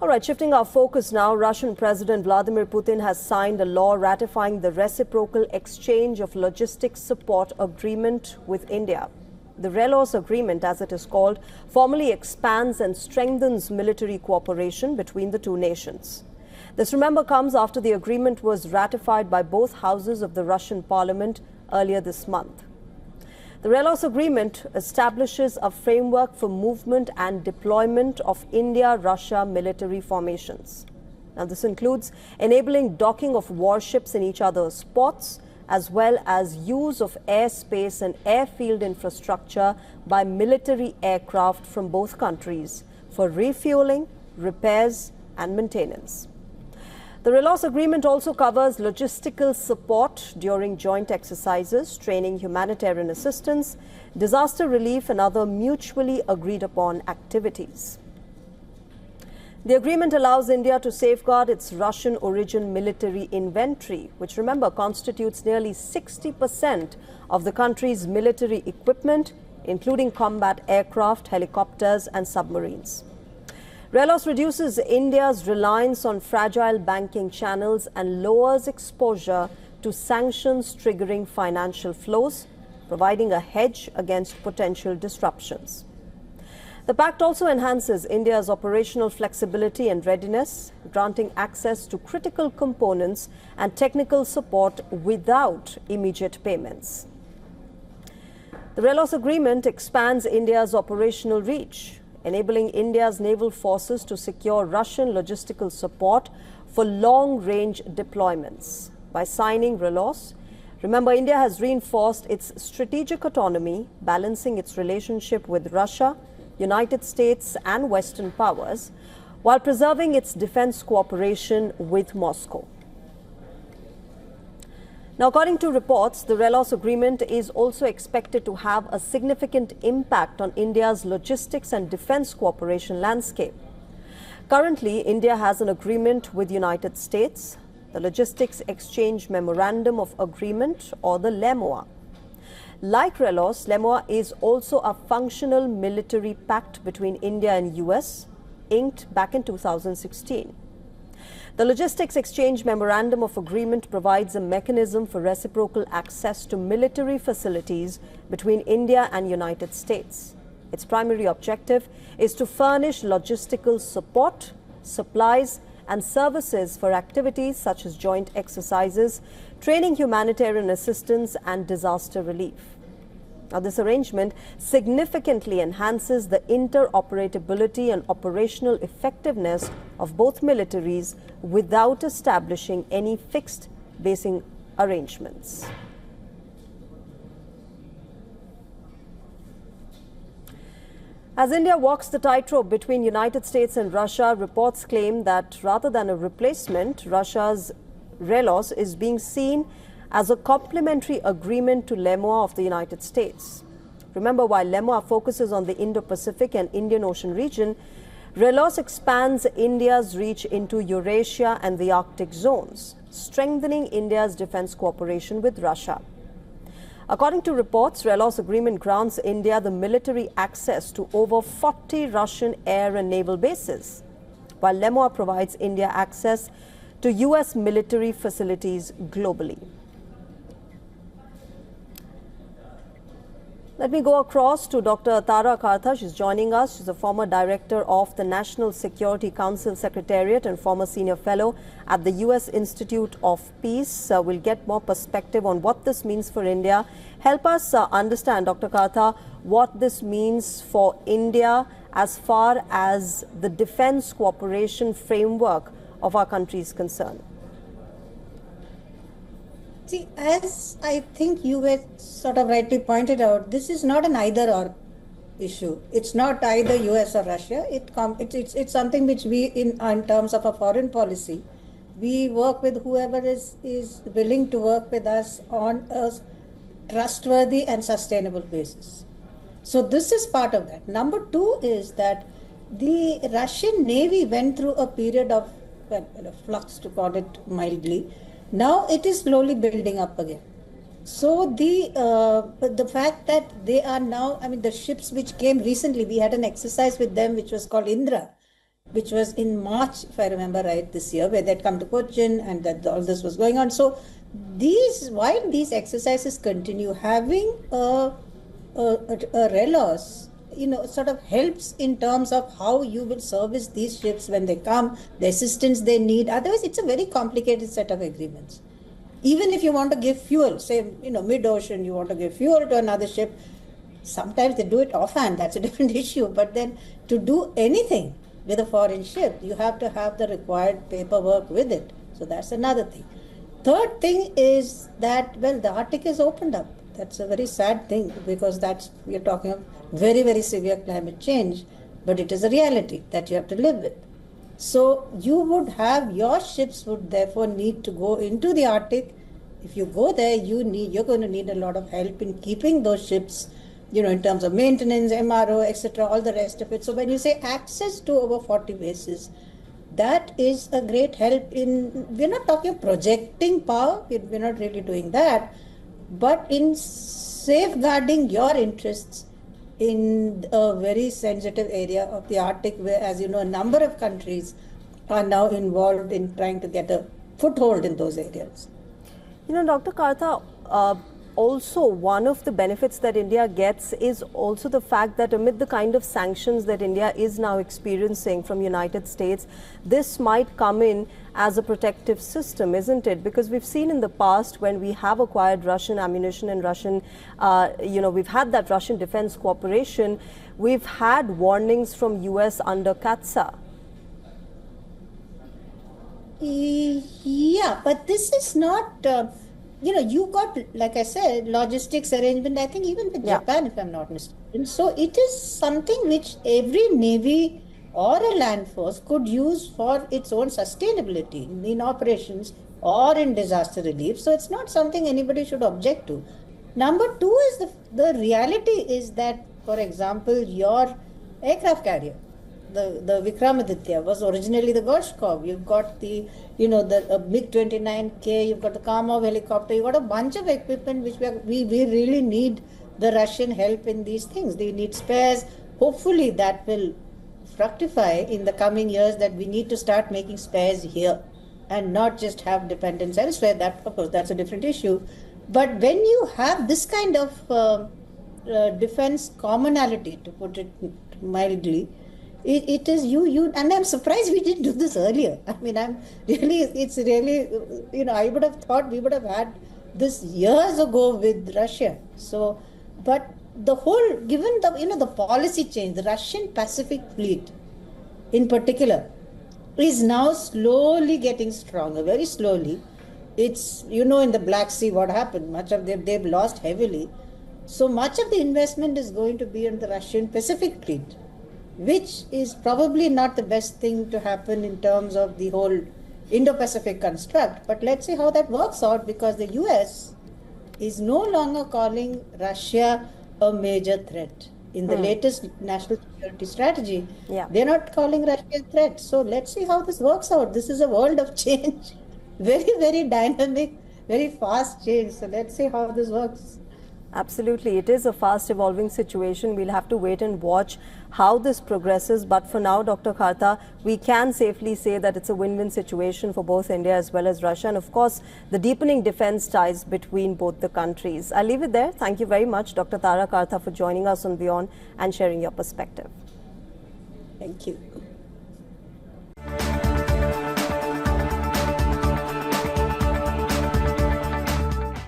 All right, shifting our focus now, Russian President Vladimir Putin has signed a law ratifying the reciprocal exchange of logistics support agreement with India. The RELOS agreement, as it is called, formally expands and strengthens military cooperation between the two nations. This, remember, comes after the agreement was ratified by both houses of the Russian parliament earlier this month. The RELOS agreement establishes a framework for movement and deployment of India-Russia military formations. Now, this includes enabling docking of warships in each other's ports, as well as use of airspace and airfield infrastructure by military aircraft from both countries for refueling, repairs, and maintenance. The RELOS agreement also covers logistical support during joint exercises, training, humanitarian assistance, disaster relief, and other mutually agreed upon activities. The agreement allows India to safeguard its Russian origin military inventory, which, remember, constitutes nearly 60% of the country's military equipment, including combat aircraft, helicopters, and submarines. RELOS reduces India's reliance on fragile banking channels and lowers exposure to sanctions triggering financial flows, providing a hedge against potential disruptions. The pact also enhances India's operational flexibility and readiness, granting access to critical components and technical support without immediate payments. The RELOS agreement expands India's operational reach, enabling India's naval forces to secure Russian logistical support for long-range deployments. By signing RELOS, remember, India has reinforced its strategic autonomy, balancing its relationship with Russia, United States, and Western powers, while preserving its defense cooperation with Moscow. Now, according to reports, the RELOS agreement is also expected to have a significant impact on India's logistics and defense cooperation landscape. Currently, India has an agreement with the United States, the Logistics Exchange Memorandum of Agreement, or the LEMOA. Like RELOS, LEMOA is also a functional military pact between India and US, inked back in 2016. The Logistics Exchange Memorandum of Agreement provides a mechanism for reciprocal access to military facilities between India and United States. Its primary objective is to furnish logistical support, supplies, and services for activities such as joint exercises, training, humanitarian assistance, and disaster relief. Now, this arrangement significantly enhances the interoperability and operational effectiveness of both militaries without establishing any fixed basing arrangements. As India walks the tightrope between United States and Russia, reports claim that rather than a replacement, Russia's RELOS is being seen as a complementary agreement to LEMOA of the United States. Remember, while LEMOA focuses on the Indo-Pacific and Indian Ocean region, RELOS expands India's reach into Eurasia and the Arctic zones, strengthening India's defense cooperation with Russia. According to reports, RELOS agreement grants India the military access to over 40 Russian air and naval bases, while LEMOA provides India access to US military facilities globally. Let me go across to Dr. Tara Kartha. She's joining us. She's a former director of the National Security Council Secretariat and former senior fellow at the US Institute of Peace. We'll get more perspective on what this means for India. Help us understand, Dr. Kartha, what this means for India as far as the defense cooperation framework of our country is concerned. See, as I think you were sort of rightly pointed out, this is not an either-or issue. It's not either US or Russia. It's something which we, in terms of a foreign policy, we work with whoever is willing to work with us on a trustworthy and sustainable basis. So this is part of that. Number two is that the Russian Navy went through a period of flux, to call it mildly. Now it is slowly building up again. So the fact that they are now, I mean, the ships which came recently, we had an exercise with them which was called Indra, which was in March, if I remember right, this year, where they'd come to Cochin and that all this was going on. So while these exercises continue, having a RELOS, sort of helps in terms of how you will service these ships when they come, the assistance they need. Otherwise, it's a very complicated set of agreements. Even if you want to give fuel, say, mid-ocean, you want to give fuel to another ship, sometimes they do it offhand, that's a different issue. But then to do anything with a foreign ship, you have to have the required paperwork with it. So that's another thing. Third thing is that, well, the Arctic is opened up. That's a very sad thing, because we're talking of very, very severe climate change, but it is a reality that you have to live with. So your ships would therefore need to go into the Arctic. If you go there, you're going to need a lot of help in keeping those ships, in terms of maintenance, MRO, etc., all the rest of it. So when you say access to over 40 bases, that is a great help we're not talking projecting power, we're not really doing that, but in safeguarding your interests in a very sensitive area of the Arctic, where, as you know, a number of countries are now involved in trying to get a foothold in those areas. Dr. Kartha, also one of the benefits that India gets is also the fact that amid the kind of sanctions that India is now experiencing from United States, this might come in as a protective system, isn't it? Because we've seen in the past when we have acquired Russian ammunition and Russian, we've had that Russian defense cooperation, we've had warnings from US under CATSA. Yeah, but this is not... you got, like I said, logistics arrangement, I think even with Japan, if I'm not mistaken. So it is something which every navy or a land force could use for its own sustainability in operations or in disaster relief. So it's not something anybody should object to. Number two is the reality is that, for example, your aircraft carrier, the Vikramaditya was originally the Gorshkov. You've got the MiG-29K, you've got the Kamov helicopter, you've got a bunch of equipment which we really need the Russian help in these things. They need spares. Hopefully that will fructify in the coming years, that we need to start making spares here and not just have dependence elsewhere. That, of course, that's a different issue. But when you have this kind of defense commonality, to put it mildly, it is and I'm surprised we didn't do this earlier. I mean, it's really, I would have thought we would have had this years ago with Russia. So, but the whole, given the policy change, the Russian Pacific Fleet in particular is now slowly getting stronger, very slowly. It's, in the Black Sea, what happened? Much of they've lost heavily. So much of the investment is going to be in the Russian Pacific Fleet, which is probably not the best thing to happen in terms of the whole Indo-Pacific construct. But let's see how that works out, because the US is no longer calling Russia a major threat. In the latest national security strategy, they're not calling Russia a threat. So let's see how this works out. This is a world of change, very, very dynamic, very fast change. So let's see how this works. Absolutely. It is a fast evolving situation. We'll have to wait and watch how this progresses. But for now, Dr. Kartha, we can safely say that it's a win-win situation for both India as well as Russia. And of course, the deepening defense ties between both the countries. I'll leave it there. Thank you very much, Dr. Tara Kartha, for joining us on WION and sharing your perspective. Thank you.